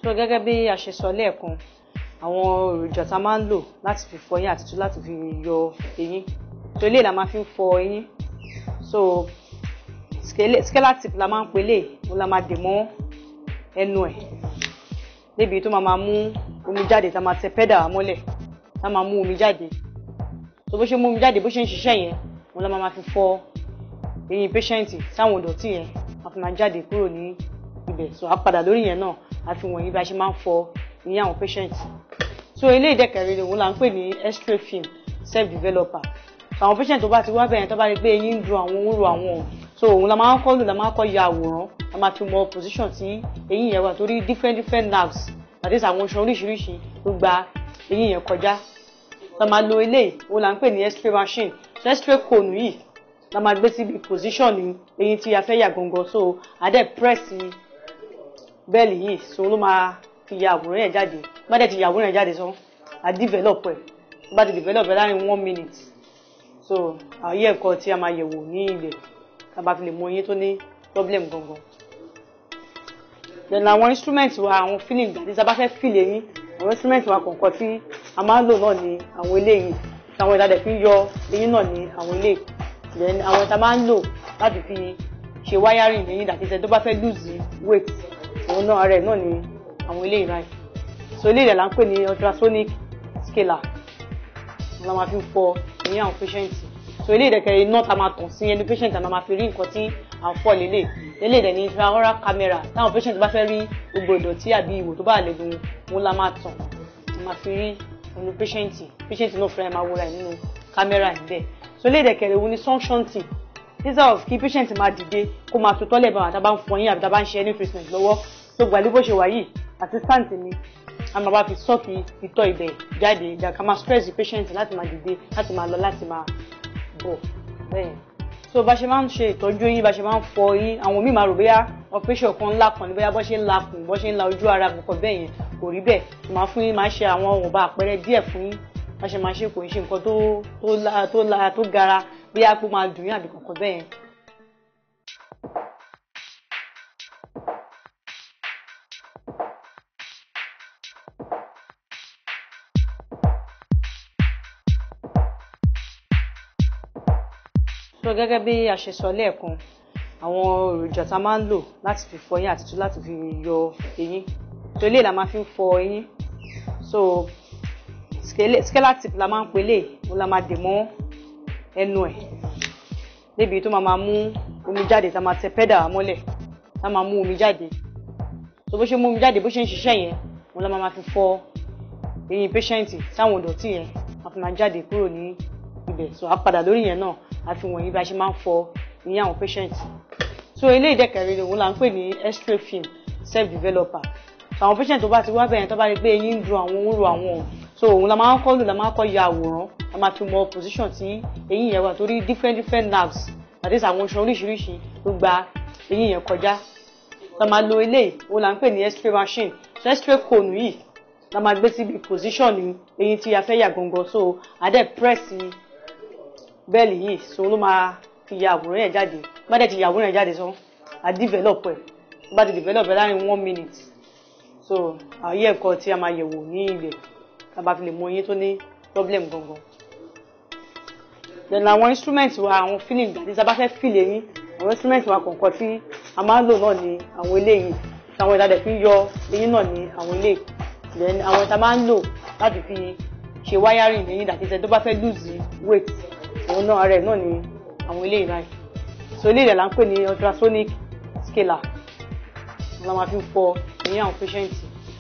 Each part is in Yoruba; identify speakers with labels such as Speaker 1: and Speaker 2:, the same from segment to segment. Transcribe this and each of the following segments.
Speaker 1: So gẹ́gẹ́ bí a ṣe sọ lẹ́ẹ̀kan, àwọn èròjà tá a máa ń lò láti fi fọ eyín àti láti fi yọ eyín. So eléyìí la máa fi ń fọ eyín. So scaler tip la máa ń pè eléyìí, òun la máa dè mọ́ ẹnu ẹ̀. Débi tó máa mú omi jáde, tá a máa tẹ pedal mọ́lẹ̀, tá a máa mú omi jáde. So bó ṣe mú omi jáde, bó ṣe ń ṣiṣẹ́ yẹn, òun la máa fi fọ eyín patient táwọn ìdọ̀tí yẹn máa fi máa jáde kúrò ní ibẹ̀. So a padà lórí yẹn náà, a fi wọ̀nyí bí a ṣe máa ń fọ eyín àwọn patient. So eléyìí dẹ̀kẹ̀rẹ̀ òun là ń pè ní X-ray film self developer. So àwọn patient tó bá ti wá bẹ̀yẹn tó bá rí pé eyín ń dùn àwọn, ń ro àwọn, so òun la máa ń kọ́ lò, la máa ń kọ́ ya àwòrán, la máa fi mọ position tí eyín yẹn wà, torí different nerves, that is àwọn iṣan oríṣiríṣi ló gba eyín yẹn kọjá. So a máa lo eléyìí, òun là ń pè ní X-ray machine. So X-ray cone yìí la máa gbé síbi position ní eyín tí a fẹ́ yà gangan. So a dẹ̀ press bẹ́ẹ̀lì yìí, so ló máa fi ya àwòrán yẹn jáde. Bá dẹ̀ ti ya àwòrán yẹn jáde sán, a develop ẹ̀. Bá ti develop ẹ̀ láàrin 1 minute. So àyè ẹ̀kọ́ tí a máa yẹ̀wò ní ilẹ̀, ká bá fi lè mọ eyín tó ní problem gangan. Then àwọn instrument wa, àwọn filling gbàdí, tá a bá fẹ́ fill eyín, àwọn instrument wa kọ̀ọ̀kan tí a máa ń lò náà ni àwọn eléyìí. Àwọn ìdádẹ̀ fi ń yọ eyín náà ni àwọn eléyìí. Then àwọn tá a máa ń lò láti fi ṣe wiring eyín, that is tó bá fẹ́ lose weight, òun náà rẹ̀ náà ni àwọn eléyìí ráì. So eléyìí rẹ̀ là ń pè ní ultrasonic scaler. La máa fi fọ eyín àwọn patient. So eléyìí dẹ̀kẹ̀ iná tá a máa tàn sí ẹnu patient, àná máa fi rí nǹkan tí à ń fọ lélẹ̀. Eléyìí dẹ̀ ní intraoral camera. Táwọn patient bá fẹ́ rí gbogbo ìdọ̀tí àbí ìwò tó bá lè dùn, òun la máa tàn. A máa fi rí ẹnu patient. Patient náà fúnra ẹ̀ máa wọra ẹ̀ nínú camera ẹ̀ bẹ́ẹ̀. So eléyìí dẹ̀kẹ̀ òun ní suction tip. Instead of kí patient máa dìde kó máa tutọ́ lẹ̀ bá bá ń fọ eyín àbí tá bá ń ṣe any treatment lọ́wọ́. So gbàlú bó ṣe wà yìí, assistant mi, a máa bá fi sọ́ọ̀kì ìtọ́ ibẹ̀ jáde, ìjà ká máa stress the patient láti máa dìde, láti máa lọ, láti máa bọ̀ bẹ́ẹ̀. So bá ṣe máa ń ṣe ìtọ́jú eyín, bá ṣe máa ń fọ eyín, àwọn míì máa rò bóyá operation kan ńlá kan ní, bóyá bó ṣe ń la kùn, bó ṣe ń la ojú ara kankan bẹ́ẹ̀ yẹn, kò rí bẹ́ẹ̀. So máa fún yín, máa ṣe àwọn òǹbà àpẹẹrẹ díẹ̀ fún yín, bá ṣe máa ṣe kò ń ṣe nǹkan tó gara, bóyá pé máa dùn yín àbí kankan bẹ́ẹ̀ yẹn. So gẹ́gẹ́ bí a ṣe sọ lẹ́ẹ̀kan, àwọn èròjà tá a máa ń lò láti fi fọ eyín àti láti fi yọ eyín. So eléyìí la máa fi ń fọ eyín. So scaler tip la máa ń pè eléyìí, òun la máa dè mọ́ ẹnu ẹ̀. Débi tó máa mú omi jáde, tá a máa tẹ pedal mọ́lẹ̀, tá a máa mú omi jáde. So bó ṣe mú omi jáde, bó ṣe ń ṣiṣẹ́ yẹn, òun la máa fi fọ eyín patient táwọn ìdọ̀tí yẹn máa fi máa jáde kúrò ní ibẹ̀. So a padà lórí yẹn náà, a fi wọ̀nyí bí a ṣe máa ń fọ eyín àwọn patient. So eléyìí dẹ̀kẹ̀rẹ̀ òun là ń pè ní X-ray film self developer. So àwọn patient tó bá ti wá bẹ̀yẹn tó bá rí pé eyín ń dùn àwọn, ń ro àwọn, so òun la máa ń kọ́ lò, la máa ń kọ́ ya àwòrán, la máa fi mọ position tí eyín yẹn wà, torí different nerves, that is àwọn iṣan oríṣiríṣi ló gba eyín yẹn kọjá. So a máa lo eléyìí, òun là ń pè ní X-ray machine. So X-ray cone yìí la máa gbé síbi position ní eyín tí a fẹ́ yà gangan. So a dẹ̀ press bẹ́ẹ̀lì yìí, so ló máa fi ya àwòrán yẹn jáde. Bá dẹ̀ ti ya àwòrán yẹn jáde sán, a develop ẹ̀. Bá ti develop ẹ̀ láàrin 1 minute. So àyè ẹ̀kọ́ tí a máa yẹ̀wò ní ilẹ̀, ká bá fi lè mọ eyín tó ní problem gangan. Then àwọn instrument wa, àwọn filling gbàdí, tá a bá fẹ́ fill eyín, àwọn instrument wa kọ̀ọ̀kan tí a máa ń lò náà ni àwọn eléyìí. Àwọn ìdádẹ̀ fi ń yọ eyín náà ni àwọn eléyìí. Then àwọn tá a máa ń lò láti fi ṣe wiring eyín, that is tó bá fẹ́ lose weight, òun náà rẹ̀ náà ni àwọn eléyìí ráì. So eléyìí rẹ̀ là ń pè ní ultrasonic scaler. La máa fi fọ eyín àwọn patient.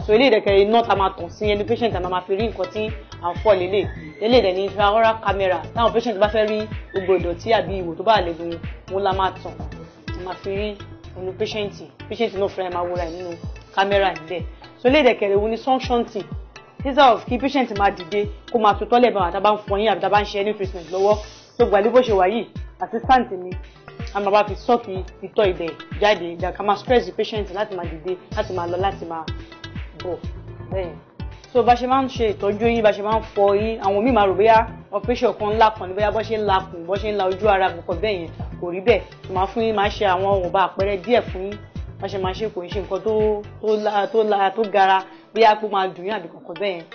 Speaker 1: So eléyìí dẹ̀kẹ̀ iná tá a máa tàn sí ẹnu patient, àná máa fi rí nǹkan tí à ń fọ lélẹ̀. Eléyìí dẹ̀ ní intraoral camera. Táwọn patient bá fẹ́ rí gbogbo ìdọ̀tí àbí ìwò tó bá lè dùn, òun la máa tàn. A máa fi rí ẹnu patient. Patient náà fúnra ẹ̀ máa wọra ẹ̀ nínú camera ẹ̀ bẹ́ẹ̀. So eléyìí dẹ̀kẹ̀ òun ní suction tip. Instead of kí patient máa dìde kó máa tutọ́ lẹ̀ bá bá ń fọ eyín àbí tá bá ń ṣe any treatment lọ́wọ́. So gbàlú bó ṣe wà yìí, assistant mi, a máa bá fi sọ́ọ̀kì ìtọ́ ibẹ̀ jáde, ìjà ká máa stress the patient láti máa dìde, láti máa lọ, láti máa bọ̀ bẹ́ẹ̀. So bá ṣe máa ń ṣe ìtọ́jú eyín, bá ṣe máa ń fọ eyín, àwọn míì máa rò bóyá operation kan ńlá kan ní, bóyá bó ṣe ń la kùn, bó ṣe ń la ojú ara kankan bẹ́ẹ̀ yẹn, kò rí bẹ́ẹ̀. So máa fún yín, máa ṣe àwọn òǹbà àpẹẹrẹ díẹ̀ fún yín, bá ṣe máa ṣe kò ń ṣe nǹkan tó gara bóyá pé máa dùn yín àbí kankan bẹ́ẹ̀ yẹn